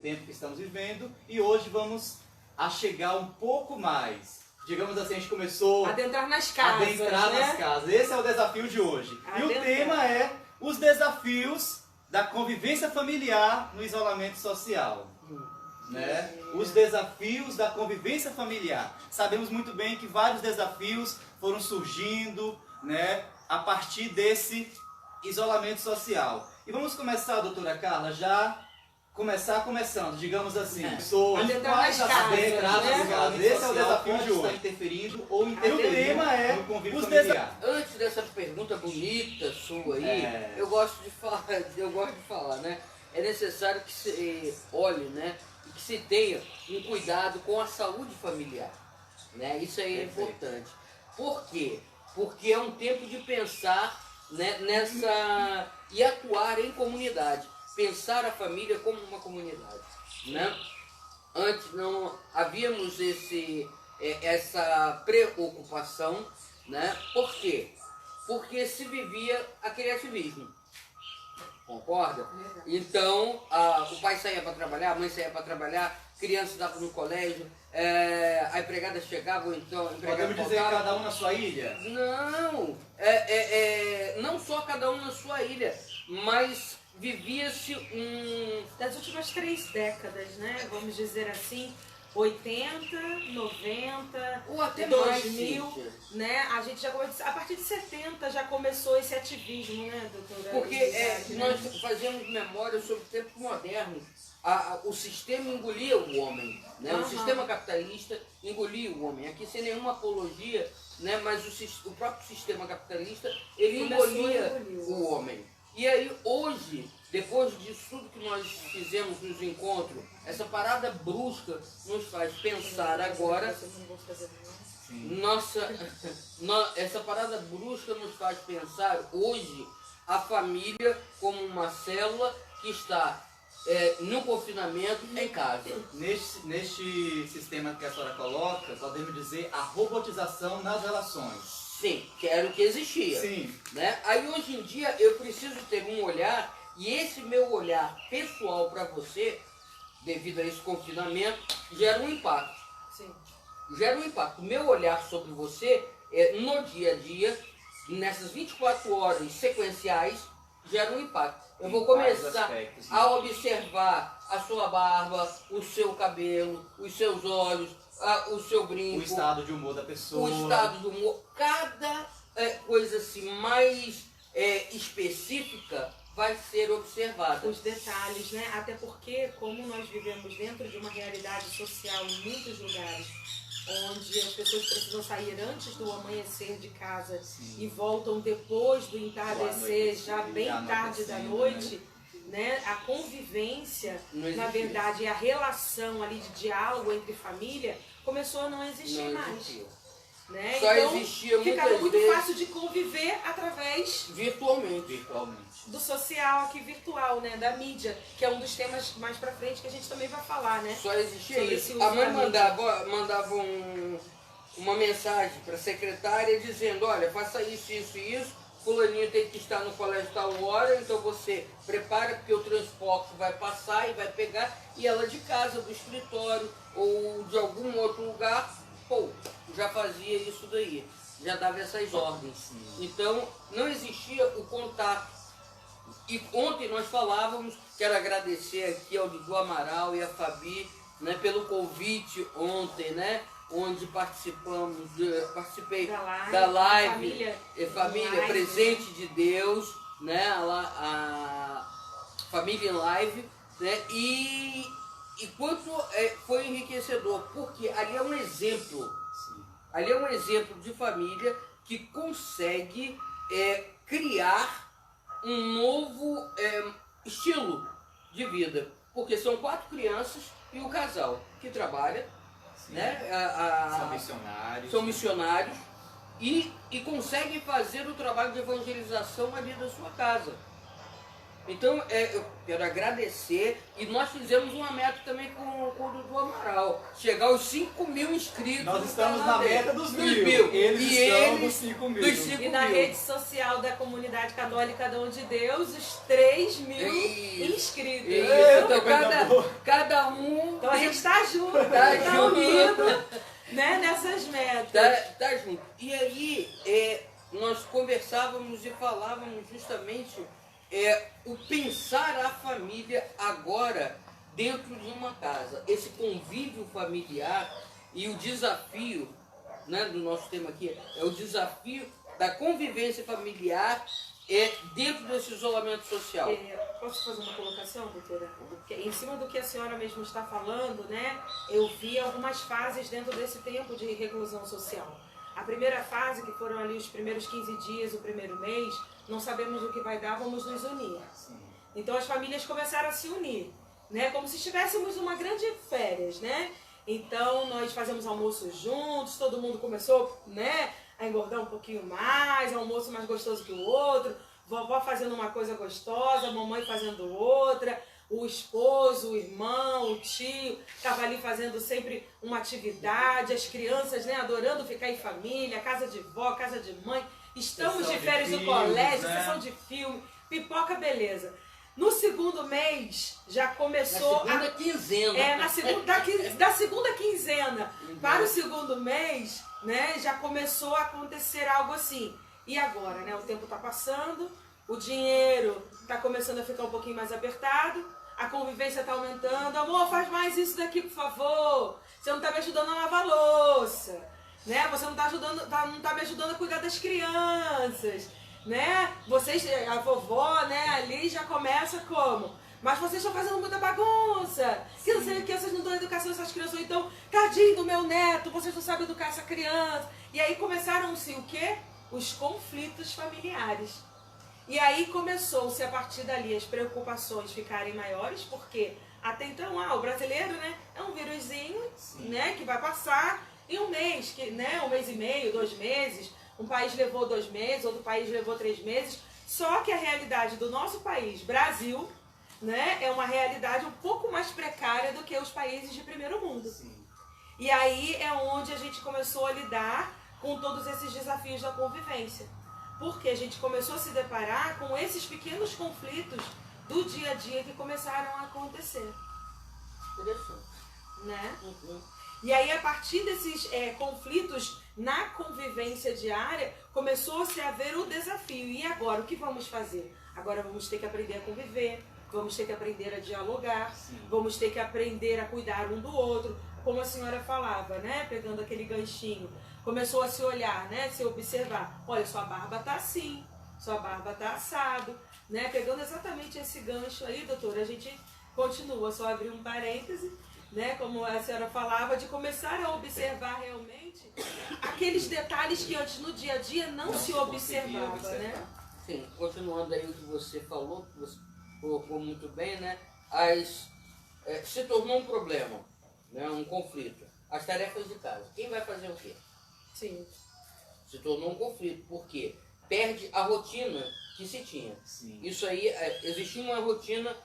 tempo que estamos vivendo, e hoje vamos chegar um pouco mais. Digamos assim, a gente começou a adentrar nas casas, nas casas. Esse é o desafio de hoje. E o tema é os desafios da convivência familiar no isolamento social. Né? Os desafios da convivência familiar. Sabemos muito bem que vários desafios foram surgindo, né, a partir desse isolamento social. E vamos começar, doutora Carla, começando, digamos assim, pessoas adentrar nas casas. Esse é o desafio de hoje. Está interferindo ou interferindo. O tema é no convívio familiar. Antes dessa pergunta bonita sua aí, eu gosto de falar, né? É necessário que se olhe, né? E que se tenha um cuidado com a saúde familiar, né? Isso aí é importante. Por quê? Porque é um tempo de pensar, né, e atuar em comunidade. Pensar a família como uma comunidade, né? Antes não havíamos essa preocupação, né? Por quê? Porque se vivia aquele ativismo, concorda? Então, o pai saía para trabalhar, a mãe saía para trabalhar, criança estava no colégio, a empregada chegava, ou então a empregada podemos dizer cada um na sua ilha? Não, não só cada um na sua ilha, mas vivia-se das últimas 3 décadas, né? Vamos dizer assim, 80, 90, ou até 2000, mais, né? A gente já começou, a partir de 70 já começou esse ativismo, né, doutora? Porque nós fazemos memória sobre o tempo moderno. O sistema engolia o homem, né? O sistema capitalista engolia o homem. Aqui sem nenhuma apologia, né? Mas o próprio sistema capitalista, ele engolia o homem. E aí hoje, depois disso tudo que nós fizemos nos encontros, essa parada brusca nos faz pensar agora, essa parada brusca nos faz pensar hoje a família como uma célula que está no confinamento em casa. Neste sistema que a senhora coloca, podemos dizer a robotização nas relações. Sim, que era o que existia. Sim. Né? Aí hoje em dia eu preciso ter um olhar, e esse meu olhar pessoal para você, devido a esse confinamento, gera um impacto. Sim. Gera um impacto. O meu olhar sobre você, no dia a dia, nessas 24 horas sequenciais, gera um impacto. Eu vou começar a observar a sua barba, o seu cabelo, os seus olhos, o seu brinco, o estado de humor da pessoa, o estado de humor, cada coisa assim mais específica vai ser observada. Os detalhes, né? Até porque, como nós vivemos dentro de uma realidade social em muitos lugares, onde as pessoas precisam sair antes do amanhecer de casa e voltam depois do entardecer, já bem tarde da noite, né? A convivência, na verdade, a relação ali de diálogo entre família começou a não existir mais. Né? Só então, existia ficava muito vezes fácil de conviver através virtualmente do social aqui virtual, né? Da mídia, que é um dos temas mais pra frente que a gente também vai falar, né? Só existia isso. A mãe mandava uma mensagem para a secretária dizendo, olha, faça isso, isso e isso, fulaninho tem que estar no colégio tal hora, então você prepara porque o transporte vai passar e vai pegar, e ela de casa, do escritório ou de algum outro lugar, já fazia isso daí, já dava essas ordens. Então não existia o contato. E ontem nós falávamos, quero agradecer aqui ao Dudu Amaral e a Fabi, né, pelo convite ontem, né? Onde participei da live, família Presente de Deus, né, a família em live, né, e quanto foi enriquecedor, porque ali é um exemplo, de família que consegue criar um novo estilo de vida, porque são 4 crianças e o casal que trabalha, né? São missionários e conseguem fazer o trabalho de evangelização ali da sua casa. Então, eu quero agradecer, e nós fizemos uma meta também com o Dudu Amaral, chegar aos 5.000 inscritos. Nós no estamos canal na dele. meta dos 1.000. Eles E estão nos 5.000. dos 5.000. E na rede social da Comunidade Católica Dom de Deus, os 3.000 Isso. inscritos. Então, coisa boa. cada um Então a gente está junto, Tá tá junto. unido, né, nessas metas. tá junto. E aí, nós conversávamos e falávamos justamente o pensar a família agora dentro de uma casa. Esse convívio familiar e o desafio, né, do nosso tema aqui, é o desafio da convivência familiar dentro desse isolamento social. Posso fazer uma colocação, doutora? Porque em cima do que a senhora mesmo está falando, né, eu vi algumas fases dentro desse tempo de reclusão social. A primeira fase, que foram ali os primeiros 15 dias, o primeiro mês, não sabemos o que vai dar, vamos nos unir. Sim. Então as famílias começaram a se unir, né, como se estivéssemos numa grande férias, né? Então nós fazemos almoços juntos, todo mundo começou, né, a engordar um pouquinho mais, almoço mais gostoso que o outro, vovó fazendo uma coisa gostosa, mamãe fazendo outra, o esposo, o irmão, o tio, estava ali fazendo sempre uma atividade, as crianças, né, adorando ficar em família, casa de vó, casa de mãe, estamos Sessão de férias de no colégio, filmes, né? sessão de filme, pipoca, beleza. No segundo mês, já começou Na segunda quinzena. da segunda quinzena para o segundo mês, né, já começou a acontecer algo assim. E agora, né, o tempo está passando, o dinheiro está começando a ficar um pouquinho mais apertado, a convivência está aumentando. Amor, faz mais isso daqui, por favor. Você não está me ajudando a lavar louça, né? Você não está me ajudando a cuidar das crianças, né? Vocês, a vovó, né, ali já começa como? Mas vocês estão fazendo muita bagunça. Que não sei o que, vocês não dão educação a essas crianças. Ou então, tadinho do meu neto, vocês não sabem educar essa criança. E aí começaram-se o quê? Os conflitos familiares. E aí começou-se a partir dali as preocupações ficarem maiores, porque até então, o brasileiro, né, é um vírusinho, né, que vai passar em um mês, né, 1 mês e meio, 2 meses. Um país levou 2 meses, outro país levou 3 meses. Só que a realidade do nosso país, Brasil, né, é uma realidade um pouco mais precária do que os países de primeiro mundo. Sim. E aí é onde a gente começou a lidar com todos esses desafios da convivência. Porque a gente começou a se deparar com esses pequenos conflitos do dia a dia que começaram a acontecer. Interessante. Né? Uhum. E aí, a partir desses conflitos na convivência diária, começou-se a ver o desafio. E agora, o que vamos fazer? Agora vamos ter que aprender a conviver, vamos ter que aprender a dialogar, vamos ter que aprender a cuidar um do outro. Como a senhora falava, né? Pegando aquele ganchinho. Começou a se olhar, né? Se observar. Olha, sua barba tá assim, sua barba tá assado, né? Pegando exatamente esse gancho aí, doutora, a gente continua, só abrir um parêntese, né? Como a senhora falava, de começar a observar realmente aqueles detalhes que antes no dia a dia não se observava, né? Sim, continuando aí o que você falou, que você colocou muito bem, né? Se tornou um problema, né? Um conflito. As tarefas de casa. Quem vai fazer o quê? Sim. Se tornou um conflito, porque perde a rotina que se tinha. Sim. Isso aí, existia uma rotina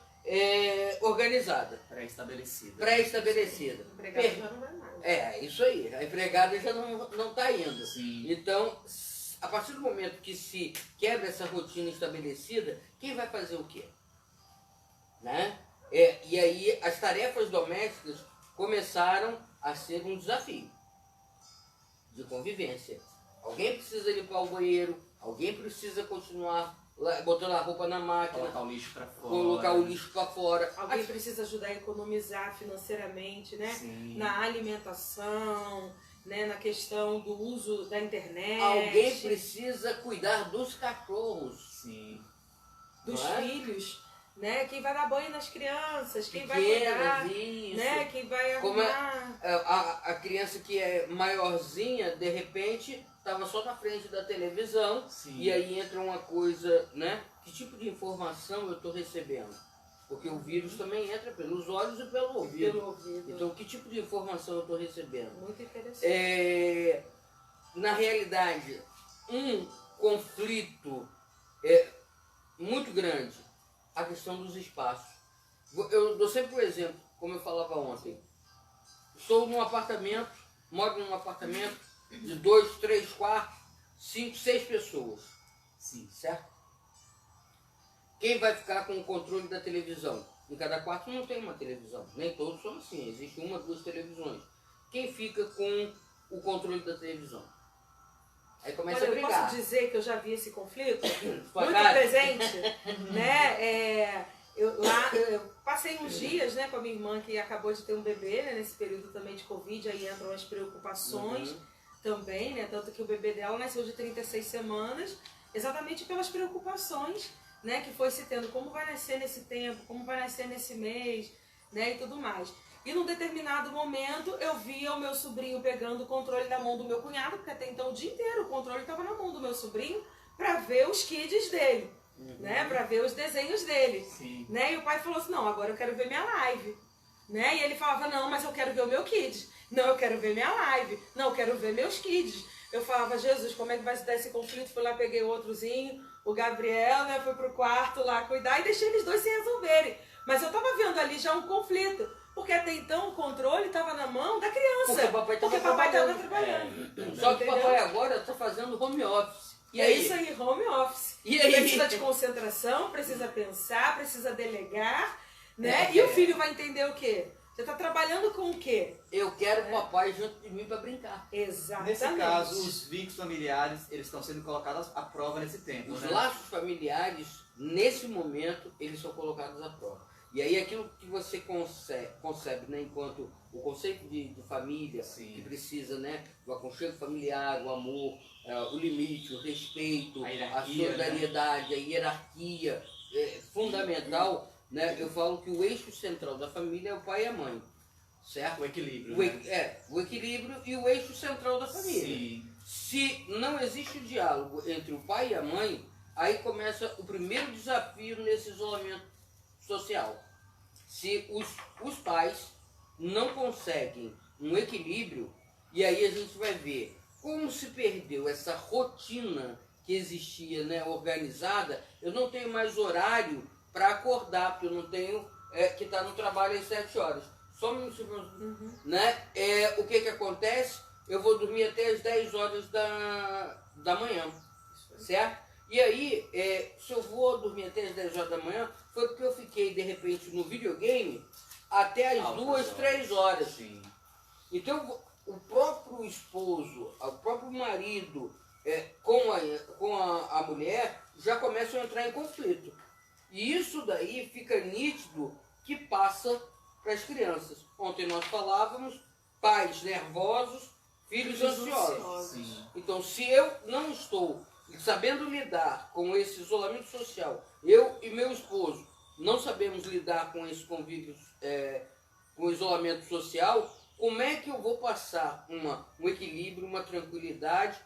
organizada. Pré-estabelecida. Pré-estabelecida. Empregado já não vai mais. Isso aí. A empregada já não está indo. Sim. Então, a partir do momento que se quebra essa rotina estabelecida, quem vai fazer o quê? Né? E aí as tarefas domésticas começaram a ser um desafio de convivência. Alguém precisa limpar o banheiro, alguém precisa continuar botando a roupa na máquina, Colocar o lixo para fora. colocar o lixo para fora. Alguém precisa ajudar a economizar financeiramente, né? Sim. Na alimentação, né? Na questão do uso da internet. Alguém precisa cuidar dos cachorros. Sim. Dos não é? filhos, né? Quem vai dar banho nas crianças, quem vai Pequenas, cuidar, isso. né? Quem vai Como arrumar. a criança que é maiorzinha, de repente, estava só na frente da televisão. Sim. E aí entra uma coisa, né? Que tipo de informação eu estou recebendo? Porque o vírus também entra pelos olhos e pelo ouvido. Pelo ouvido. Então, que tipo de informação eu estou recebendo? Muito interessante. Na realidade, um conflito muito grande a questão dos espaços. Eu dou sempre um exemplo, como eu falava ontem. Estou num apartamento, moro num apartamento de 2, 3 quartos, 5, 6 pessoas. Sim. Certo? Quem vai ficar com o controle da televisão? Em cada quarto não tem uma televisão. Nem todos são assim. Existe 1, 2 televisões. Quem fica com o controle da televisão? Aí começa a brigar. Eu posso dizer que eu já vi esse conflito muito cara. presente, né? Eu passei uns dias, né, com a minha irmã que acabou de ter um bebê, né, nesse período também de Covid, aí entram as preocupações também, né, tanto que o bebê dela nasceu de 36 semanas, exatamente pelas preocupações, né, que foi se tendo, como vai nascer nesse tempo, como vai nascer nesse mês, né, e tudo mais. E num determinado momento eu via o meu sobrinho pegando o controle da mão do meu cunhado, porque até então o dia inteiro o controle estava na mão do meu sobrinho, para ver os kids dele. Né, para ver os desenhos dele. Né, e o pai falou assim, não, agora eu quero ver minha live. Né, e ele falava, não, mas eu quero ver o meu kids. Não, eu quero ver minha live. Não, eu quero ver meus kids. Eu falava, Jesus, como é que vai se dar esse conflito? Fui lá, peguei o outrozinho, o Gabriel, né, fui pro quarto lá cuidar e deixei eles dois se resolverem. Mas eu tava vendo ali já um conflito, porque até então o controle estava na mão da criança. Porque papai estava trabalhando. Só que papai agora está fazendo home office. E é aí? Isso aí, home office. E aí? Precisa de concentração, precisa pensar, precisa delegar, né? E o filho vai entender o quê? Você está trabalhando com o quê? Eu quero papai junto de mim para brincar. Exatamente. Nesse caso, os vínculos familiares, eles estão sendo colocados à prova nesse tempo. Os né? laços familiares, nesse momento, eles são colocados à prova. E aí aquilo que você concebe, né, enquanto o conceito de família, que precisa, né, do aconchego familiar, o amor, o limite, o respeito, a solidariedade, né? A hierarquia, é fundamental, né? Eu falo que o eixo central da família é o pai e a mãe, certo? O equilíbrio, o equilíbrio e o eixo central da família. Sim. Se não existe o diálogo entre o pai e a mãe, aí começa o primeiro desafio nesse isolamento social. Se os pais não conseguem um equilíbrio, e aí a gente vai ver como se perdeu essa rotina que existia, né, organizada. Eu não tenho mais horário para acordar, porque eu não tenho que estar no trabalho às 7 horas. Só um minuto, né? O que acontece? Eu vou dormir até às 10 horas da manhã, certo? E aí, se eu vou dormir até as 10 horas da manhã, foi porque eu fiquei, de repente, no videogame até as 2, 3 horas. Sim. Então, o próprio esposo, o próprio marido com a mulher já começam a entrar em conflito. E isso daí fica nítido que passa para as crianças. Ontem nós falávamos, pais nervosos, filhos ansiosos. Sim. Então, se eu não estou sabendo lidar com esse isolamento social, eu e meu esposo não sabemos lidar com esse convívio, com o isolamento social, como é que eu vou passar um equilíbrio, uma tranquilidade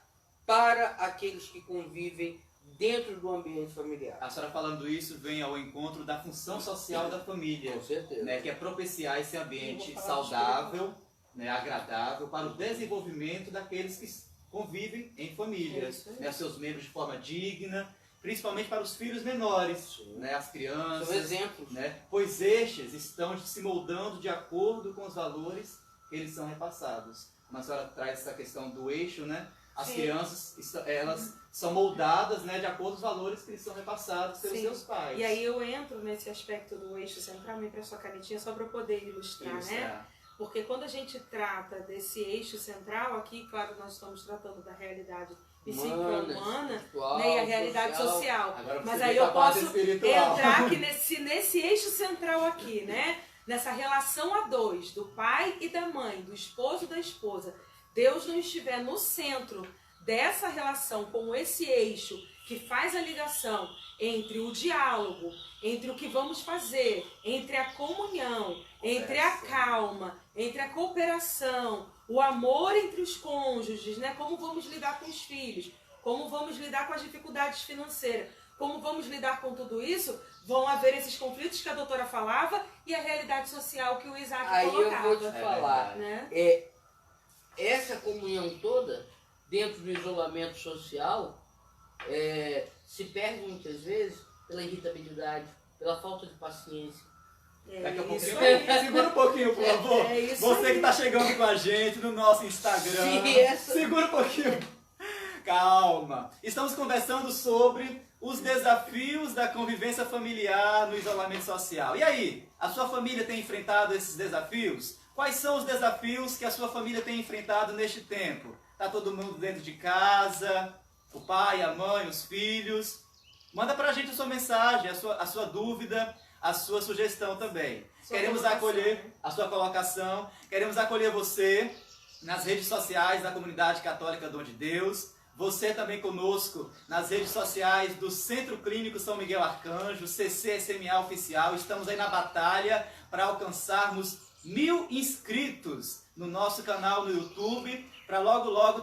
para aqueles que convivem dentro do ambiente familiar? A senhora falando isso vem ao encontro da função social da família. Com certeza. Né, que é propiciar esse ambiente saudável, né, agradável para o desenvolvimento daqueles que convivem em família, né, seus membros de forma digna, principalmente para os filhos menores, né, as crianças. São exemplos. Né, pois estes estão se moldando de acordo com os valores que eles são repassados. Como a senhora traz essa questão do eixo, né? As crianças, elas são moldadas, né, de acordo com os valores que eles são repassados pelos seus pais. E aí eu entro nesse aspecto do eixo central, me presta a canetinha só para eu poder ilustrar, né? Porque quando a gente trata desse eixo central, aqui, claro, nós estamos tratando da realidade psíquico-humana, né, e a realidade social. Mas aí eu posso entrar aqui nesse eixo central aqui, né? Nessa relação a dois, do pai e da mãe, do esposo e da esposa. Deus não estiver no centro dessa relação, com esse eixo que faz a ligação entre o diálogo, entre o que vamos fazer, entre a comunhão, entre a calma, entre a cooperação, o amor entre os cônjuges, né? Como vamos lidar com os filhos, como vamos lidar com as dificuldades financeiras, como vamos lidar com tudo isso, vão haver esses conflitos que a doutora falava e a realidade social que o Isaac colocava. Aí eu vou te falar, né? Essa comunhão toda, dentro do isolamento social, se perde muitas vezes pela irritabilidade, pela falta de paciência. Daqui a pouquinho. isso aí. Segura um pouquinho, por favor. É isso Você aí. que está chegando com a gente no nosso Instagram. Sim, Segura um pouquinho. Calma. Estamos conversando sobre os desafios da convivência familiar no isolamento social. E aí, a sua família tem enfrentado esses desafios? Quais são os desafios que a sua família tem enfrentado neste tempo? Está todo mundo dentro de casa? O pai, a mãe, os filhos? Manda pra gente a sua mensagem, a sua dúvida, a sua sugestão também. Queremos acolher a sua colocação, queremos acolher você nas redes sociais da Comunidade Católica Dom de Deus, você também conosco nas redes sociais do Centro Clínico São Miguel Arcanjo, CCSMA Oficial. Estamos aí na batalha para alcançarmos 1000 inscritos no nosso canal no YouTube, para logo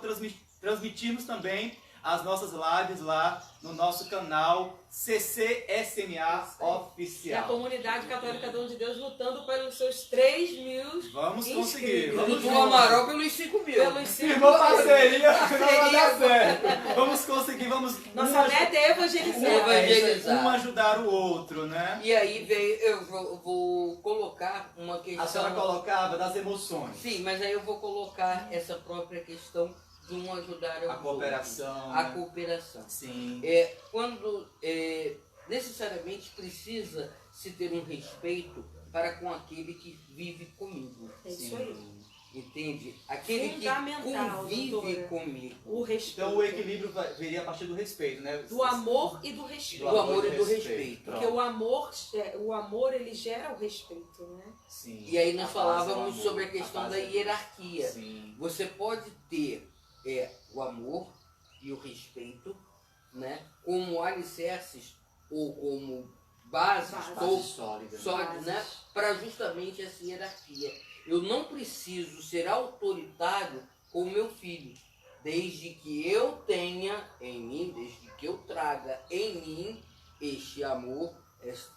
transmitirmos também as nossas lives lá no nosso canal CCSMA Oficial. E a Comunidade Católica Dom de Deus lutando pelos seus 3.000 Vamos conseguir. inscritos. Vamos Do Amaral pelos 5.000. Pelos 5.000. Firmou parceria, não vai dar certo. Vamos conseguir, vamos... Nossa meta é evangelizar. Evangelizar. Um ajudar o outro, né? E aí veio, eu vou colocar uma questão... A senhora colocava das emoções. Sim, mas aí eu vou colocar essa própria questão de um ajudar ao A cooperação. A né? cooperação. Sim. Quando necessariamente precisa se ter um respeito para com aquele que vive comigo. É isso aí. Entende? Aquele que Fundamental, convive doutora. comigo. O respeito. Então o equilíbrio viria a partir do respeito, né? Do amor e do respeito. Do amor e do respeito. Porque o amor ele gera o respeito, né? Sim. E aí nós A base falávamos é o amor. sobre a questão da base é- hierarquia. Sim. Você pode ter o amor e o respeito, né, como alicerces ou como bases, Base sólida. sólidas, né, para justamente essa hierarquia. Eu não preciso ser autoritário com o meu filho, desde que eu tenha em mim, desde que eu traga em mim este amor,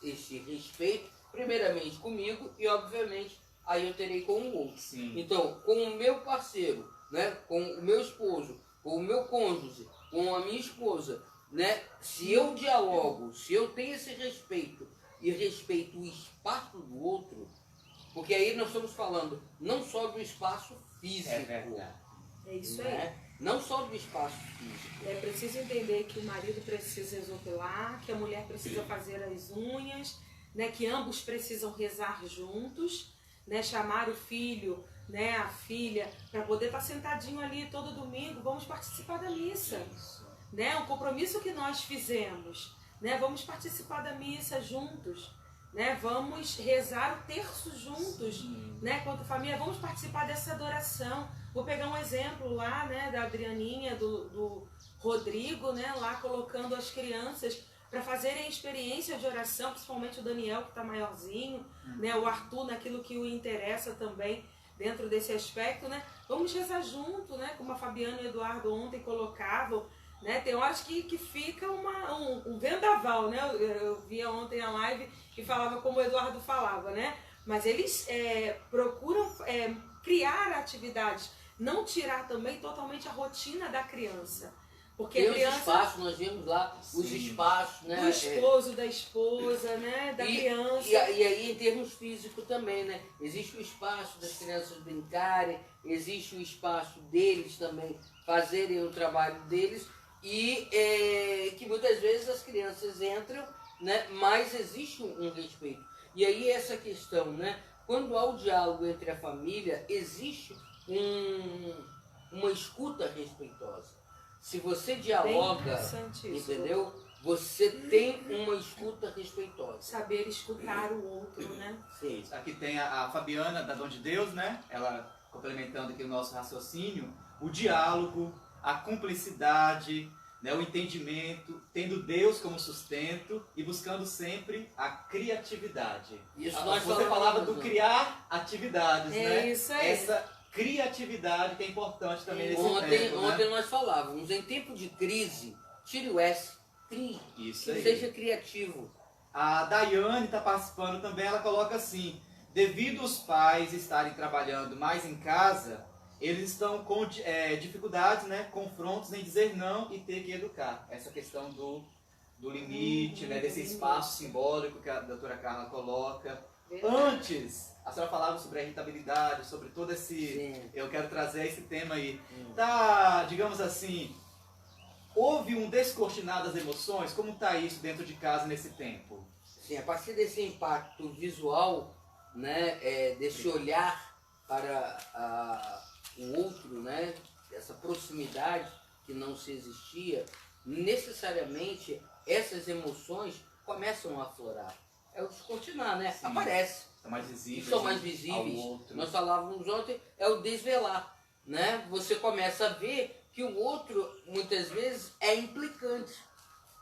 este respeito, primeiramente comigo e obviamente aí eu terei com o outro. Sim. Então, com o meu parceiro, né, com o meu esposo, com o meu cônjuge, com a minha esposa, né, se eu dialogo, se eu tenho esse respeito e respeito o espaço do outro, porque aí nós estamos falando não só do espaço físico, É verdade. É isso aí. né, não só do espaço físico. É preciso entender que o marido precisa exopelar, que a mulher precisa fazer as unhas, né, que ambos precisam rezar juntos, né, chamar o filho, né, a filha, para poder estar sentadinho ali todo domingo, vamos participar da missa, né, um compromisso que nós fizemos, né, vamos participar da missa juntos, né, vamos rezar o terço juntos, né, quanto família, vamos participar dessa adoração. Vou pegar um exemplo lá, né, da Adrianinha, do Rodrigo, né, lá colocando as crianças para fazerem a experiência de oração, principalmente o Daniel, que está maiorzinho, né, o Arthur, naquilo que o interessa também dentro desse aspecto, né, vamos rezar junto, né, como a Fabiana e o Eduardo ontem colocavam, né, tem horas que fica um vendaval, né, eu via ontem a live e falava como o Eduardo falava, né, mas eles procuram criar atividades, não tirar também totalmente a rotina da criança. Porque Tem a criança, os espaços, nós vimos lá os espaços, né? do esposo, da esposa, né? Da criança. E aí em termos físicos também, né? Existe o espaço das crianças brincarem, existe o espaço deles também fazerem o trabalho deles e que muitas vezes as crianças entram, né? Mas existe um respeito. E aí essa questão, né? Quando há o diálogo entre a família, existe uma escuta respeitosa. Se você dialoga, entendeu? Você tem uma escuta respeitosa. Saber escutar o outro, né? Sim. Aqui tem a Fabiana, da Dom de Deus, né? Ela complementando aqui o nosso raciocínio. O diálogo, a cumplicidade, né? O entendimento, tendo Deus como sustento e buscando sempre a criatividade. Isso Você nós falava falamos, do criar atividades, É né? isso aí. Essa criatividade que é importante também nesse Ontem, tempo, né? ontem nós falávamos, em tempo de crise, tire o S, crie, Isso aí. seja criativo. A Daiane está participando também, ela coloca assim: devido os pais estarem trabalhando mais em casa, eles estão com dificuldades, né, confrontos em dizer não e ter que educar. Essa questão do limite, né, desse espaço simbólico que a doutora Carla coloca. Verdade. Antes, a senhora falava sobre a irritabilidade, sobre todo esse... Sim. Eu quero trazer esse tema aí. Tá, digamos assim, houve um descortinar das emoções? Como está isso dentro de casa nesse tempo? Sim, a partir desse impacto visual, né, desse olhar para o outro, né, essa proximidade que não se existia, necessariamente essas emoções começam a aflorar. É o descortinar, né? Sim. Aparece. São mais visíveis, São mais ao visíveis. outro. Nós falávamos ontem, é o desvelar, né? Você começa a ver que o outro, muitas vezes, é implicante.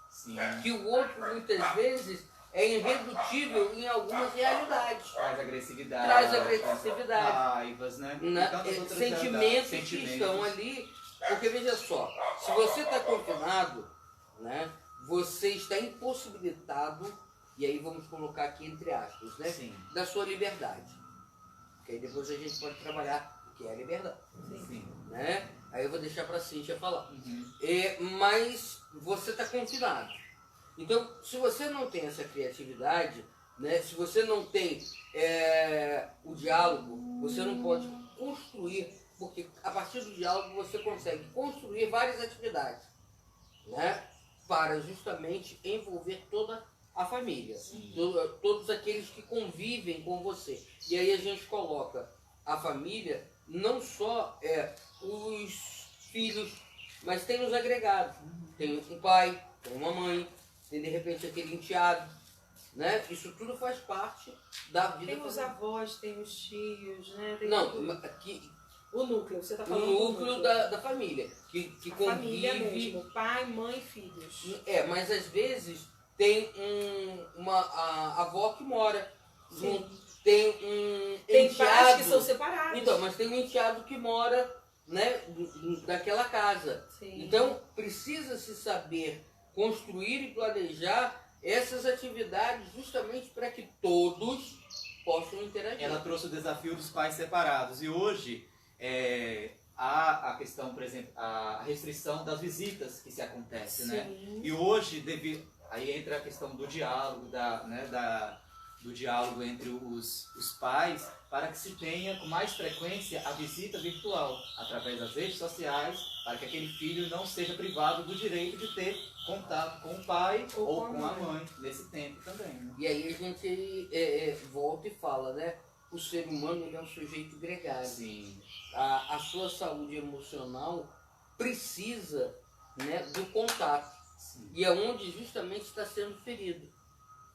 Sim. Que o outro, muitas vezes, é irredutível em algumas realidades. Traz agressividade. Traz agressividade. Raivas, né? E tantas outras Sentimentos realidades. que estão ali. Porque veja só, se você está confinado, né, você está impossibilitado, e aí vamos colocar aqui entre aspas, né, Sim. da sua liberdade. Porque aí depois a gente pode trabalhar o que é a liberdade. Sim. Né? Aí eu vou deixar para a Cíntia falar. Uhum. Mas você está confinado. Então, se você não tem essa criatividade, né, se você não tem o diálogo, você não pode construir, porque a partir do diálogo você consegue construir várias atividades, né, para justamente envolver toda a família, todos aqueles que convivem com você. E aí a gente coloca a família, não só os filhos, mas tem os agregados. Tem um pai, tem uma mãe, tem de repente aquele enteado, né? Isso tudo faz parte da vida. Tem os avós, tem os tios, né? Tem Não, tudo. aqui, O núcleo, você está o falando núcleo da família, que a convive. família mesmo, pai, mãe, filhos. Mas às vezes tem a avó que mora junto, tem um Tem enteado. pais que são separados. Então, mas tem um enteado que mora, né, daquela casa. Sim. Então, precisa-se saber construir e planejar essas atividades justamente para que todos possam interagir. Ela trouxe o desafio dos pais separados. E hoje há a questão, por exemplo, a restrição das visitas que se acontece, né? Sim. E hoje, aí entra a questão do diálogo, do diálogo entre os pais, para que se tenha com mais frequência a visita virtual, através das redes sociais, para que aquele filho não seja privado do direito de ter contato com o pai ou com a mãe nesse tempo também. Né? E aí a gente volta e fala, né? O ser humano, ele é um sujeito gregário. Sim. A sua saúde emocional precisa, né, do contato. Sim. E é onde justamente está sendo ferido,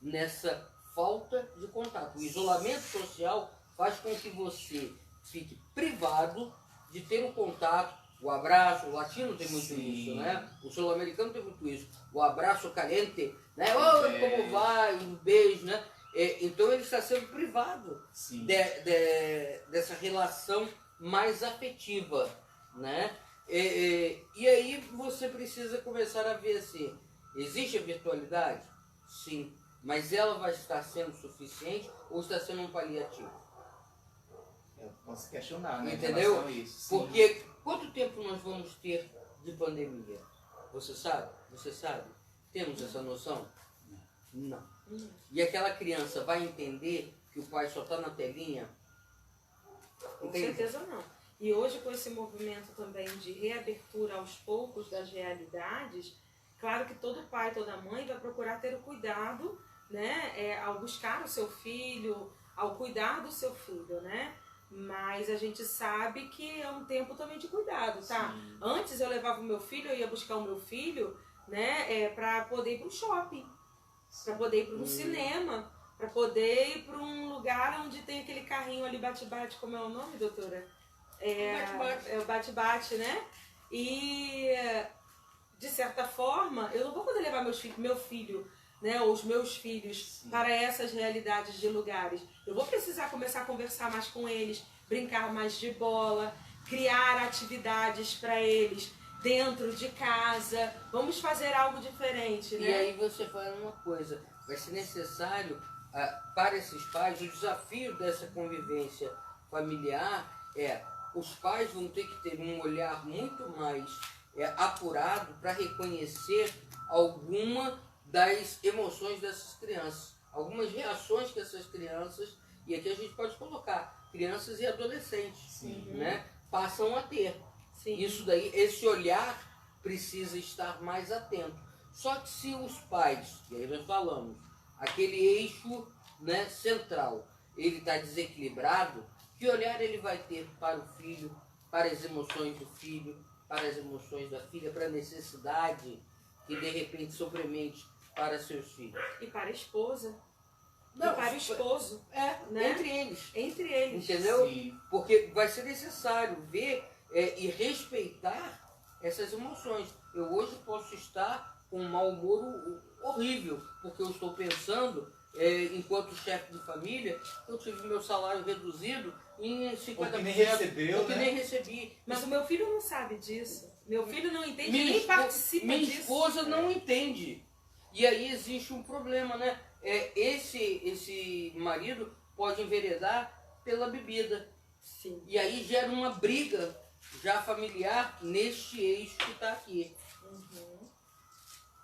nessa falta de contato. O isolamento social faz com que você fique privado de ter um contato, o abraço. O latino tem muito Sim. isso, né? O sul-americano tem muito isso. O abraço caliente, né? Oi, como vai? Um beijo, né? Então ele está sendo privado Sim. dessa relação mais afetiva, né? E aí você precisa começar a ver assim, existe a virtualidade? Sim. Mas ela vai estar sendo suficiente ou está sendo um paliativo? Eu posso questionar, né? Entendeu? Em relação a isso. Sim. Porque quanto tempo nós vamos ter de pandemia? Você sabe? Você sabe? Temos essa noção? Não. E aquela criança vai entender que o pai só está na telinha? Com Entende? certeza não. E hoje, com esse movimento também de reabertura aos poucos das realidades, claro que todo pai, toda mãe vai procurar ter o cuidado, né, ao buscar o seu filho, ao cuidar do seu filho, né? Mas a gente sabe que é um tempo também de cuidado, tá? Sim. Antes eu levava o meu filho, eu ia buscar o meu filho, né, para poder ir para o shopping, para poder ir para um cinema, para poder ir para um lugar onde tem aquele carrinho ali bate-bate, como é o nome, doutora? Bate-bate. É o bate-bate, né? E de certa forma, eu não vou poder levar meu filho, né, ou os meus filhos para essas realidades de lugares. Eu vou precisar começar a conversar mais com eles, brincar mais de bola, criar atividades para eles dentro de casa. Vamos fazer algo diferente, né? E aí você fala uma coisa, vai ser necessário para esses pais, o desafio dessa convivência familiar os pais vão ter que ter um olhar muito mais apurado para reconhecer alguma das emoções dessas crianças. Algumas reações que essas crianças, e aqui a gente pode colocar, crianças e adolescentes, né, passam a ter. Sim. Isso daí, esse olhar precisa estar mais atento. Só que se os pais, e aí nós falamos, aquele eixo, né, central, ele está desequilibrado, que olhar ele vai ter para o filho, para as emoções do filho, para as emoções da filha, para a necessidade que de repente sobremente para seus filhos? E para a esposa. Não, e para o esposo. Né? Entre eles. Entre eles. Entendeu? Sim. Porque vai ser necessário ver e respeitar essas emoções. Eu hoje posso estar com um mau humor horrível, porque eu estou pensando, enquanto chefe de família, eu tive meu salário reduzido em 50%. Ou que nem recebeu, ou que né? nem recebi. Mas o meu filho não sabe disso. Meu filho não entende, Minha nem espo- participa Minha disso. esposa não entende. E aí existe um problema, né? Esse marido pode enveredar pela bebida. Sim. E aí gera uma briga já familiar neste eixo que está aqui.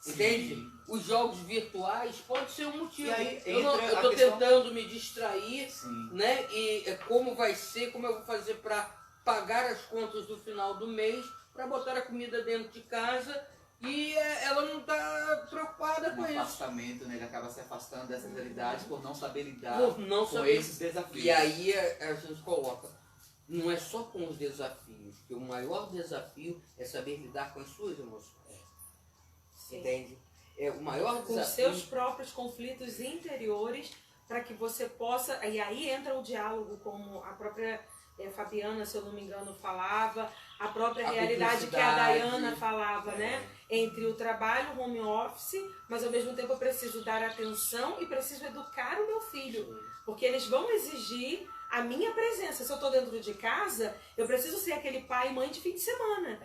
Entende? Sim. Os jogos virtuais podem ser um motivo. E aí Eu entra estou a questão- tentando me distrair, Sim. né? E como vai ser, como eu vou fazer para pagar as contas do final do mês, para botar a comida dentro de casa, e ela não está preocupada Um com isso. afastamento, né? Ele acaba se afastando dessas realidades por não saber lidar Por não com saber. esses desafios. E aí a gente coloca, não é só com os desafios, que o maior desafio é saber lidar com as suas emoções. Sim. Entende? É o maior Com desafio. seus próprios conflitos interiores, para que você possa... E aí entra o diálogo, como a própria Fabiana, se eu não me engano, falava, a própria A realidade que a cumplicidade. Dayana falava, né? Entre o trabalho, o home office, mas ao mesmo tempo eu preciso dar atenção e preciso educar o meu filho. Porque eles vão exigir a minha presença. Se eu estou dentro de casa, eu preciso ser aquele pai e mãe de fim de semana.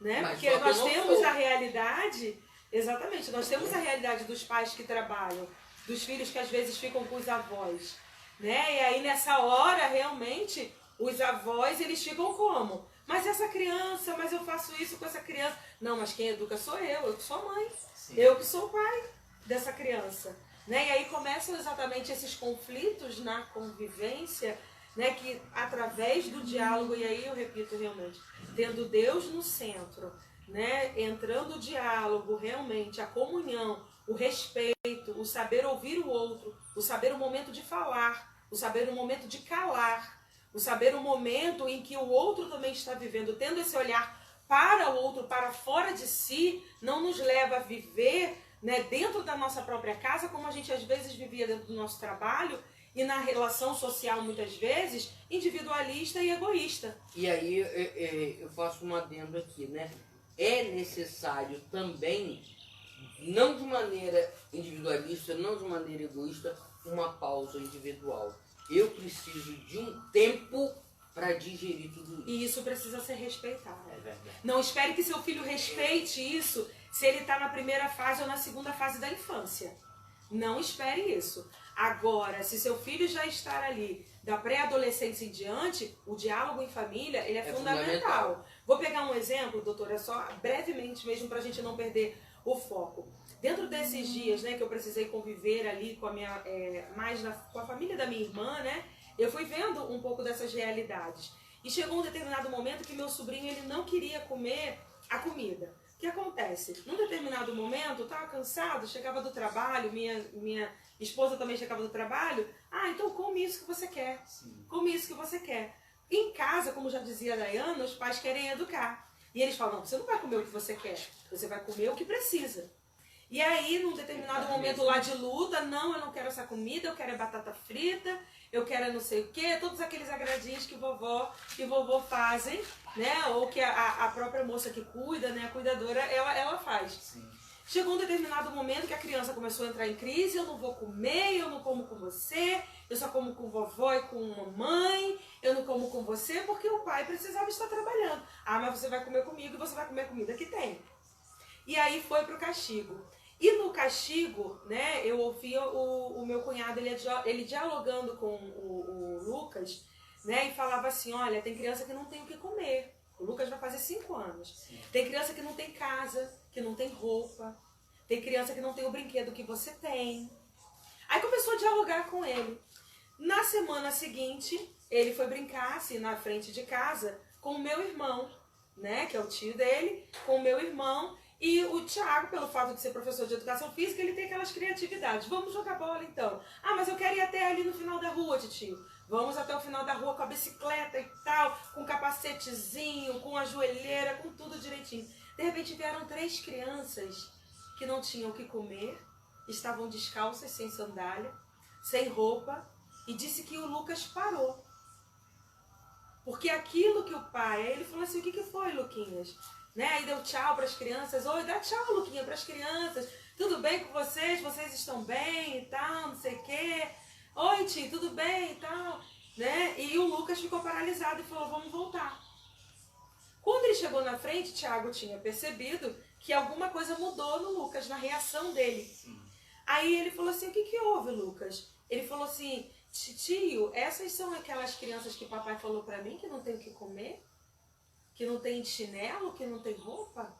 Né? Mas Porque só que nós eu não temos sou. a realidade, exatamente, nós temos a realidade dos pais que trabalham, dos filhos que às vezes ficam com os avós, né? E aí nessa hora, realmente, os avós, eles ficam como? Mas essa criança, mas eu faço isso com essa criança. Não, mas quem educa sou eu que sou mãe, Sim. eu que sou o pai dessa criança. Né? E aí começam exatamente esses conflitos na convivência, né? Que através do diálogo, e aí eu repito realmente, tendo Deus no centro, né? Entrando o diálogo, realmente, a comunhão, o respeito, o saber ouvir o outro, o saber o momento de falar, o saber o momento de calar, o saber o momento em que o outro também está vivendo, tendo esse olhar para o outro, para fora de si, não nos leva a viver, né, dentro da nossa própria casa, como a gente às vezes vivia dentro do nosso trabalho, e na relação social, muitas vezes, individualista e egoísta. E aí eu faço um adendo aqui, né? É necessário também, não de maneira individualista, não de maneira egoísta, uma pausa individual. Eu preciso de um tempo para digerir tudo isso. E isso precisa ser respeitado. É verdade. Não espere que seu filho respeite isso se ele está na primeira fase ou na segunda fase da infância. Não espere isso. Agora, se seu filho já está ali da pré-adolescência em diante, o diálogo em família ele é fundamental. Vou pegar um exemplo, doutora, só brevemente mesmo para a gente não perder o foco. Dentro desses dias, né, que eu precisei conviver ali com a minha, com a família da minha irmã, né, eu fui vendo um pouco dessas realidades. E chegou um determinado momento que meu sobrinho ele não queria comer a comida. O que acontece? Num determinado momento, eu estava cansado, chegava do trabalho, minha esposa também chegava do trabalho. Ah, então come isso que você quer. Sim. Come isso que você quer. Em casa, como já dizia a Dayana, os pais querem educar. E eles falam, não, você não vai comer o que você quer, você vai comer o que precisa. E aí, num determinado momento lá de luta, não, eu não quero essa comida, eu quero batata frita, eu quero não sei o quê, todos aqueles agradinhos que vovó e vovô fazem, né? Ou que a própria moça que cuida, né? A cuidadora, ela faz. Sim. Chegou um determinado momento que a criança começou a entrar em crise, eu não vou comer, eu não como com você, eu só como com vovó e com mamãe, eu não como com você porque o pai precisava estar trabalhando. Ah, mas você vai comer comigo e você vai comer a comida que tem. E aí foi pro castigo. E no castigo, né, eu ouvia o meu cunhado, ele dialogando com o Lucas, né, e falava assim, olha, tem criança que não tem o que comer. O Lucas vai fazer 5 anos. Sim. Tem criança que não tem casa, que não tem roupa. Tem criança que não tem o brinquedo que você tem. Aí começou a dialogar com ele. Na semana seguinte, ele foi brincar assim na frente de casa com o meu irmão, né, que é o tio dele, com o meu irmão. E o Thiago, pelo fato de ser professor de educação física, ele tem aquelas criatividades. Vamos jogar bola então. Ah, mas eu quero ir até ali no final da rua, tio. Vamos até o final da rua com a bicicleta e tal, com capacetezinho, com a joelheira, com tudo direitinho. De repente vieram 3 crianças que não tinham o que comer, estavam descalças, sem sandália, sem roupa, e disse que o Lucas parou. Porque aquilo que o pai, ele falou assim, o que foi, Luquinhas? Né? Aí deu tchau para as crianças. Oi, dá tchau, Luquinha, para as crianças. Tudo bem com vocês? Vocês estão bem e tal, não sei o quê. Oi, tio, tudo bem e tal. Né? E o Lucas ficou paralisado e falou, vamos voltar. Quando ele chegou na frente, Thiago tinha percebido que alguma coisa mudou no Lucas, na reação dele. Aí ele falou assim, o que houve, Lucas? Ele falou assim, tio, essas são aquelas crianças que papai falou para mim que não tem o que comer? Que não tem chinelo, que não tem roupa?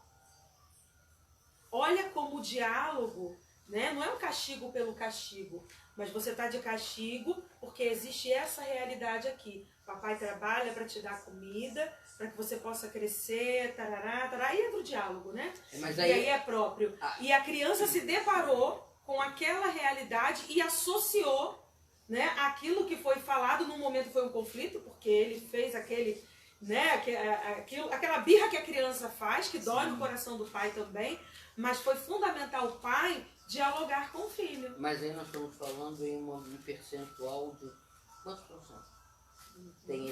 Olha como o diálogo, né? Não é um castigo pelo castigo, mas você está de castigo porque existe essa realidade aqui. Papai trabalha para te dar comida, para que você possa crescer, tarará, tarará. Aí entra o diálogo, né? Mas e aí é próprio. E a criança se deparou com aquela realidade e associou, né, aquilo que foi falado. No momento foi um conflito, porque ele fez aquele... Né? Aquela birra que a criança faz, que dói no coração do pai também, mas foi fundamental o pai dialogar com o filho. Mas aí nós estamos falando em um percentual de quantos por cento? Tem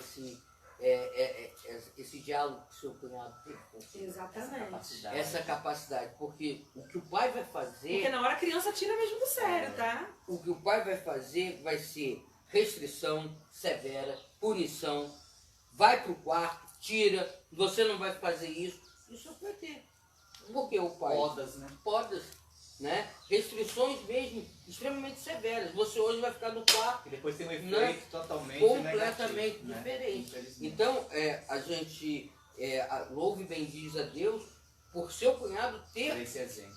esse diálogo que o seu cunhado teve. Exatamente. Essa capacidade, porque o que o pai vai fazer... Porque na hora a criança tira mesmo do sério, tá? O que o pai vai fazer vai ser restrição severa, punição. Vai pro quarto, tira, você não vai fazer isso. Isso vai ter. Porque o pai... Podas, né? Restrições mesmo extremamente severas. Você hoje vai ficar no quarto. E depois tem um efeito, né? totalmente Completamente negativo, diferente. Né? Então, a gente louva e bendiz a Deus por seu cunhado ter esse exemplo.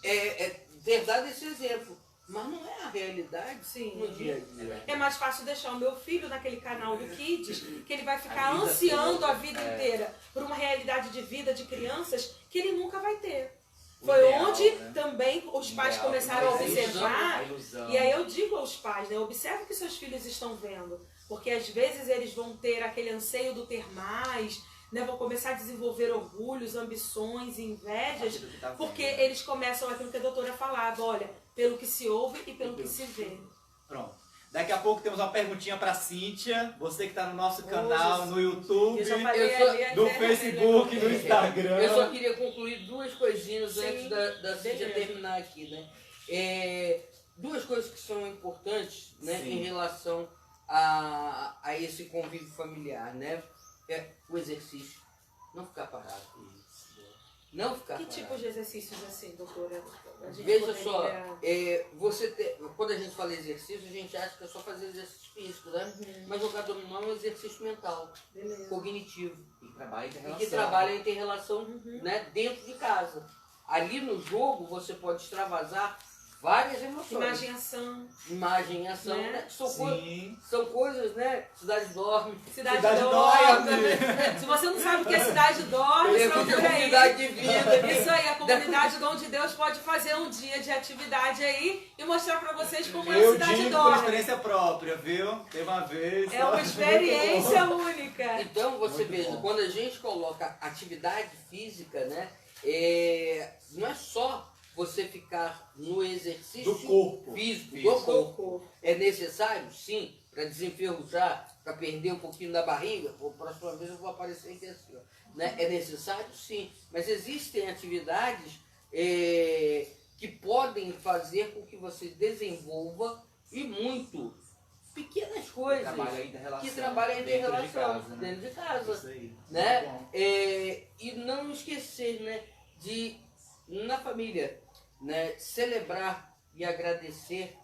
Ter dado esse exemplo. Mas não é a realidade no dia a dia. É mais fácil deixar o meu filho naquele canal do Kids, que ele vai ficar ansiando a vida inteira por uma realidade de vida de crianças que ele nunca vai ter. Foi onde também os pais começaram a observar. E aí eu digo aos pais, né, observe o que seus filhos estão vendo. Porque às vezes eles vão ter aquele anseio do ter mais, né, vão começar a desenvolver orgulhos, ambições, invejas, porque eles começam aquilo que a doutora falava, olha, pelo que se ouve e pelo que se vê. Pronto. Daqui a pouco temos uma perguntinha para Cíntia, você que está no nosso canal, no YouTube, do Facebook, no Instagram. Eu só queria concluir 2 coisinhas antes da Cíntia terminar aqui, né? 2 coisas que são importantes, né, em relação a esse convívio familiar, né? O exercício, não ficar parado. Não ficar parado. Que tipo de exercícios assim, doutora? Veja só, quando a gente fala exercício, a gente acha que é só fazer exercício físico, né? Mas jogar dominó é um exercício mental, cognitivo. E que trabalha a inter-relação, né, dentro de casa. Ali no jogo você pode extravasar várias emoções. Imagem e ação. Né? São coisas, né? Cidade dorme. Cidade dorme. Se você não sabe o que é cidade dorme, comunidade de vida. Isso aí, a comunidade onde Deus pode fazer um dia de atividade aí e mostrar pra vocês como é a cidade dorme. Por experiência própria, viu? Tem uma vez. É uma experiência única. Então você veja, quando a gente coloca atividade física, né? Não é só você ficar no exercício do corpo físico, do corpo. É necessário, sim, para desenferrujar, para perder um pouquinho da barriga. Ou próxima vez eu vou aparecer aqui assim, ó, né? É necessário, sim, mas existem atividades que podem fazer com que você desenvolva e muito pequenas coisas que trabalham a inter-relação dentro de casa, Isso aí. né? E não esquecer, né, de na família, né, celebrar e agradecer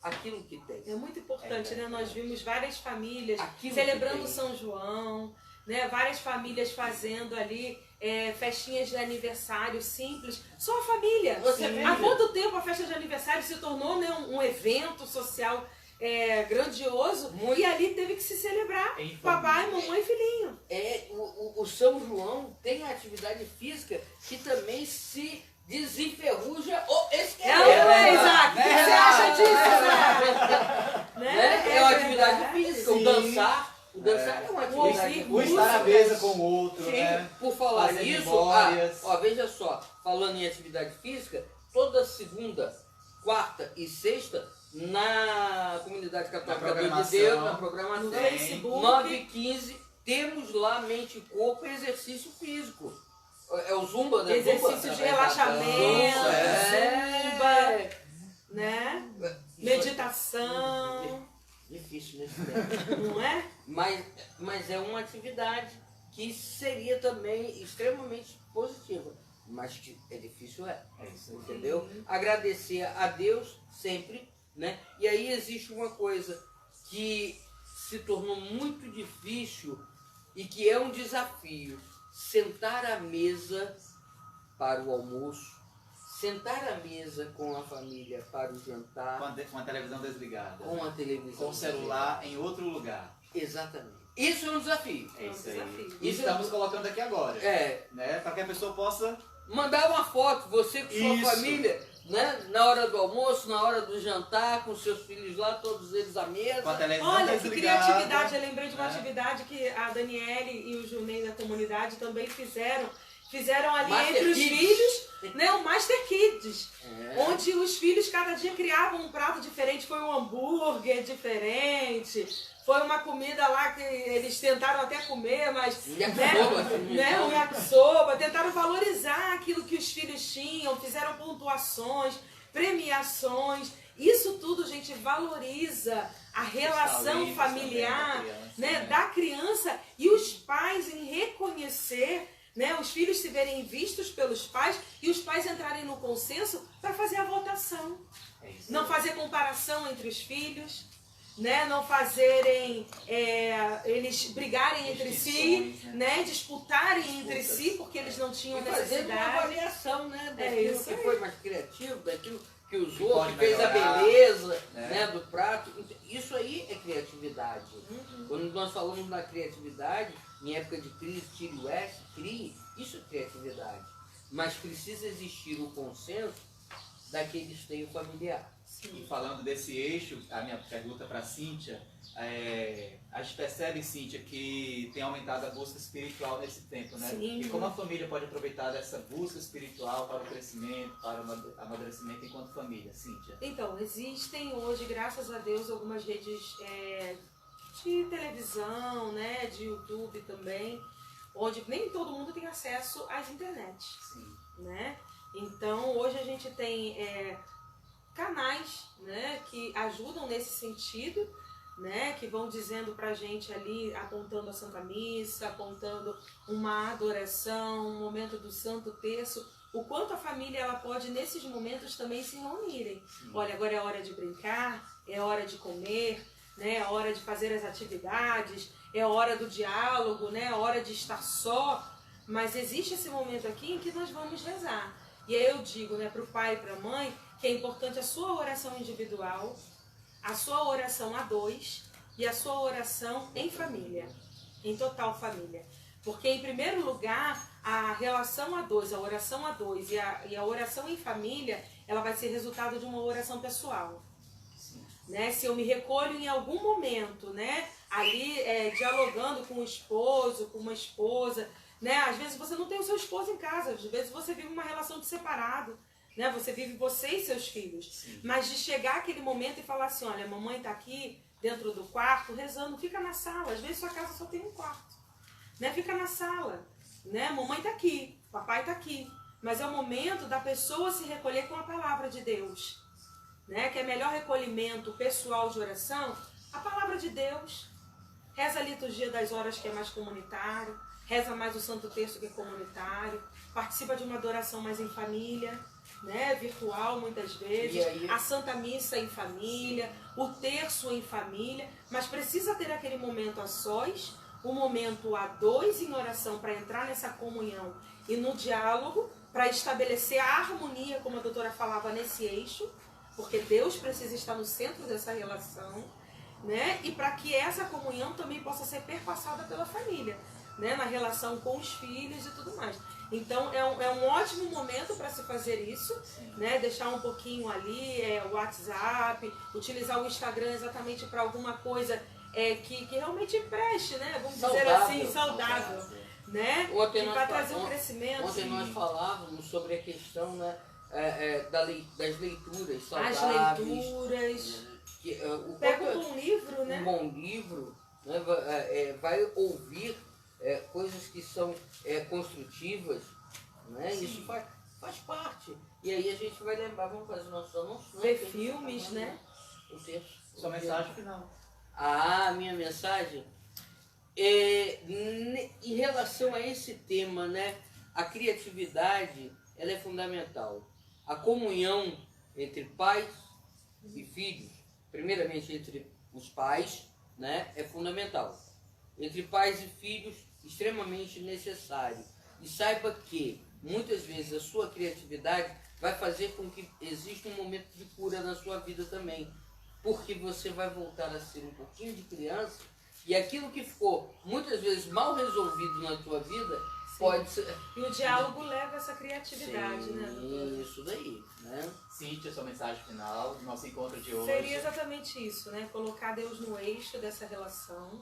aquilo que tem. É muito importante, né? Nós vimos várias famílias aquilo celebrando São João, né? Várias famílias fazendo ali festinhas de aniversário simples, só a família. Você vê, Há quanto tempo a festa de aniversário se tornou, né, um evento social grandioso, Muito. e ali teve que se celebrar Em papai, família. mamãe e filhinho. O São João tem a atividade física que também se desenferruja ou esquerda. Isaac, o que você acha disso, né? Né? É uma atividade verdade. física, o Sim. dançar. O dançar é uma atividade ouvir O física. estar à mesa com o outro, Sim, né? por falar Fazer nisso, memórias. veja só, falando em atividade física, toda segunda, quarta e sexta, na Comunidade Católica Na Dor de programação. Deus, na No programação, Tem. Facebook. 9h15, temos lá mente e corpo e exercício físico. É o Zumba, né? Exercício Zumba. de relaxamento, É. zumba, né? Meditação, Difícil nesse tempo. não é? Mas é uma atividade que seria também extremamente positiva. Mas que é difícil, É isso aí. entendeu? Agradecer a Deus sempre, né? E aí existe uma coisa que se tornou muito difícil e que é um desafio. Sentar à mesa para o almoço, sentar à mesa com a família para o jantar, Com a televisão desligada. com a televisão. Com o celular em outro lugar. Exatamente. Isso é um desafio. É isso aí. desafio. E estamos colocando aqui agora. É, Né? Para que a pessoa possa... mandar uma foto, você com sua Isso. família, né? Na hora do almoço, na hora do jantar, com seus filhos lá, todos eles à Com a mesa. televisão Olha, que desligada. criatividade, eu lembrei de uma né? atividade que a Daniele e o Junei da comunidade também fizeram ali Master entre os Kids. filhos, né, o Master Kids, É. onde os filhos cada dia criavam um prato diferente, foi um hambúrguer diferente, foi uma comida lá que eles tentaram até comer, mas Yakisoba, né, um yakisoba, tentaram valorizar aquilo que os filhos tinham, fizeram pontuações, premiações. Isso tudo, gente, valoriza a relação talentos familiar, também da criança, né, né? da criança, e os pais em reconhecer, né, os filhos se verem vistos pelos pais e os pais entrarem no consenso para fazer a votação. É isso Não aí. fazer comparação entre os filhos, né, não fazerem eles brigarem entre si, Distinções, né, disputarem entre Disputas. si porque eles não tinham E fazer uma necessidade. avaliação, né? É Daquilo isso que aí. foi mais criativo, daquilo que usou, Que pode que fez a melhorar, beleza, né? né, do prato. Isso aí é criatividade. Uhum. Quando nós falamos na criatividade, em época de crise, tire o S, crie, isso é criatividade. Mas precisa existir o consenso daquele esteio familiar. E falando desse eixo, a minha pergunta para a Cíntia, a gente percebe, Cíntia, que tem aumentado a busca espiritual nesse tempo, né? Sim. E como a família pode aproveitar dessa busca espiritual para o crescimento, para o amadurecimento enquanto família, Cíntia? Então, existem hoje, graças a Deus, algumas redes de televisão, né, de YouTube também, onde nem todo mundo tem acesso às internet, Sim. né? Então, hoje a gente tem canais, né, que ajudam nesse sentido, né, que vão dizendo pra gente ali, apontando a Santa Missa, apontando uma adoração, um momento do Santo Terço, o quanto a família ela pode nesses momentos também se reunirem. Olha, agora é hora de brincar, é hora de comer, né, é hora de fazer as atividades, é hora do diálogo, né, é hora de estar só, mas existe esse momento aqui em que nós vamos rezar. E aí eu digo, né, para o pai e para a mãe, que é importante a sua oração individual, a sua oração a dois e a sua oração em família, em total família. Porque, em primeiro lugar, a relação a dois, a oração a dois e a oração em família, ela vai ser resultado de uma oração pessoal. Né? Se eu me recolho em algum momento, né, ali dialogando com o esposo, com uma esposa, né? Às vezes você não tem o seu esposo em casa, às vezes você vive uma relação de separado, né? Você vive você e seus filhos. Sim. Mas de chegar aquele momento e falar assim, olha, a mamãe está aqui dentro do quarto rezando, fica na sala. Às vezes sua casa só tem um quarto, né? Fica na sala, né? Mamãe está aqui, papai está aqui. Mas é o momento da pessoa se recolher com a palavra de Deus, né? Que é melhor recolhimento pessoal de oração, a palavra de Deus. Reza a liturgia das horas, que é mais comunitário, reza mais o Santo Terço, que é comunitário, participa de uma adoração mais em família, né? Virtual muitas vezes, E aí? a Santa Missa em família, o terço em família, mas precisa ter aquele momento a sós, um momento a dois em oração para entrar nessa comunhão e no diálogo, para estabelecer a harmonia, como a doutora falava, nesse eixo, porque Deus precisa estar no centro dessa relação, né? E para que essa comunhão também possa ser perpassada pela família, né? Na relação com os filhos e tudo mais. Então é um ótimo momento para se fazer isso, né? Deixar um pouquinho ali o WhatsApp, utilizar o Instagram exatamente para alguma coisa que realmente preste, né? Vamos dizer assim, saudável. Né? Ontem para trazer um crescimento. Ontem nós falávamos sobre a questão, né, das leituras saudáveis. As leituras. Pega um bom livro, né? Um bom livro, né, vai ouvir coisas que são construtivas, né? Isso faz parte. E aí a gente vai lembrar, vamos fazer nossos anúncios. Ver filmes, né? O texto. Sua mensagem final. Minha mensagem? Em relação a esse tema, né, a criatividade ela é fundamental. A comunhão entre pais e filhos, primeiramente entre os pais, né, é fundamental. Entre pais e filhos, extremamente necessário. E saiba que muitas vezes a sua criatividade vai fazer com que exista um momento de cura na sua vida também, porque você vai voltar a ser um pouquinho de criança. E aquilo que ficou muitas vezes mal resolvido na tua vida, sim, pode ser... E o diálogo leva essa criatividade, sim, né, doutora? Isso daí, né? Cíntia, sua mensagem final do nosso encontro de hoje. Seria exatamente isso, né? Colocar Deus no eixo dessa relação.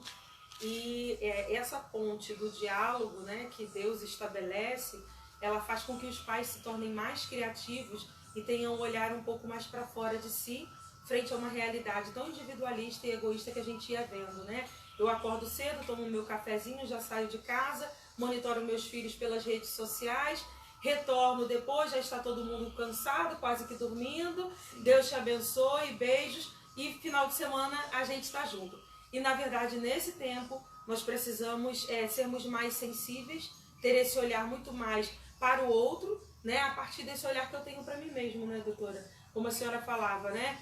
E essa ponte do diálogo, né, que Deus estabelece, ela faz com que os pais se tornem mais criativos e tenham um olhar um pouco mais para fora de si, frente a uma realidade tão individualista e egoísta que a gente ia vendo, né? Eu acordo cedo, tomo meu cafezinho, já saio de casa, monitoro meus filhos pelas redes sociais, retorno depois, já está todo mundo cansado, quase que dormindo. Deus te abençoe, beijos, e final de semana a gente está junto. E na verdade, nesse tempo, nós precisamos sermos mais sensíveis, ter esse olhar muito mais para o outro, né? A partir desse olhar que eu tenho para mim mesmo, né, doutora? Como a senhora falava, né?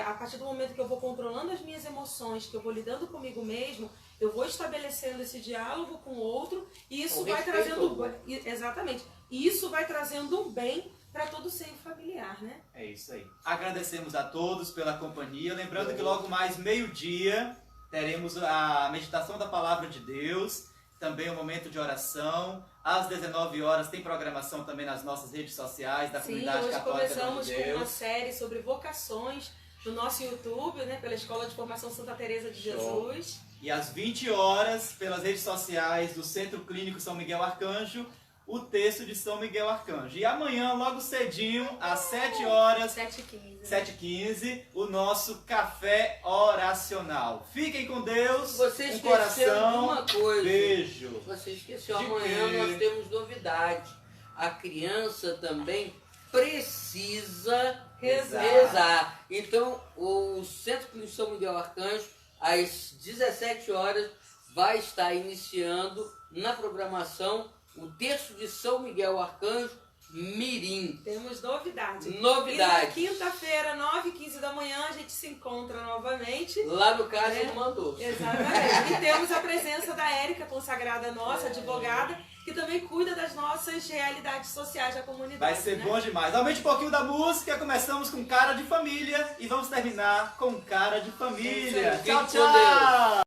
A partir do momento que eu vou controlando as minhas emoções, que eu vou lidando comigo mesmo, eu vou estabelecendo esse diálogo com o outro, e isso vai trazendo... Exatamente. E isso vai trazendo um bem para todo o seio familiar, né? É isso aí. Agradecemos a todos pela companhia. Lembrando que logo mais meio-dia teremos a meditação da Palavra de Deus, também o momento de oração. Às 19 horas tem programação também nas nossas redes sociais da Comunidade Católica de Deus. Sim, hoje começamos com uma série sobre vocações no nosso YouTube, né, pela Escola de Formação Santa Teresa de Jesus. E às 20 horas, pelas redes sociais do Centro Clínico São Miguel Arcanjo, o texto de São Miguel Arcanjo. E amanhã, logo cedinho, às 7 horas, 7h15, o nosso café oracional. Fiquem com Deus, você um esqueceu coração, uma coisa. Beijo. Você esqueceu, amanhã nós temos novidade. A criança também precisa rezar. Então, o Centro Clínico São Miguel Arcanjo, às 17 horas, vai estar iniciando na programação o terço de São Miguel Arcanjo Mirim. Temos novidade. Novidade. E na quinta-feira, 9h15 da manhã, a gente se encontra novamente. Lá no Casa do Mandou. Exatamente. E temos a presença da Érica, consagrada nossa, advogada, que também cuida das nossas realidades sociais da comunidade. Vai ser bom demais. Aumente um pouquinho da música. Começamos com Cara de Família e vamos terminar com Cara de Família. Tchau, tchau.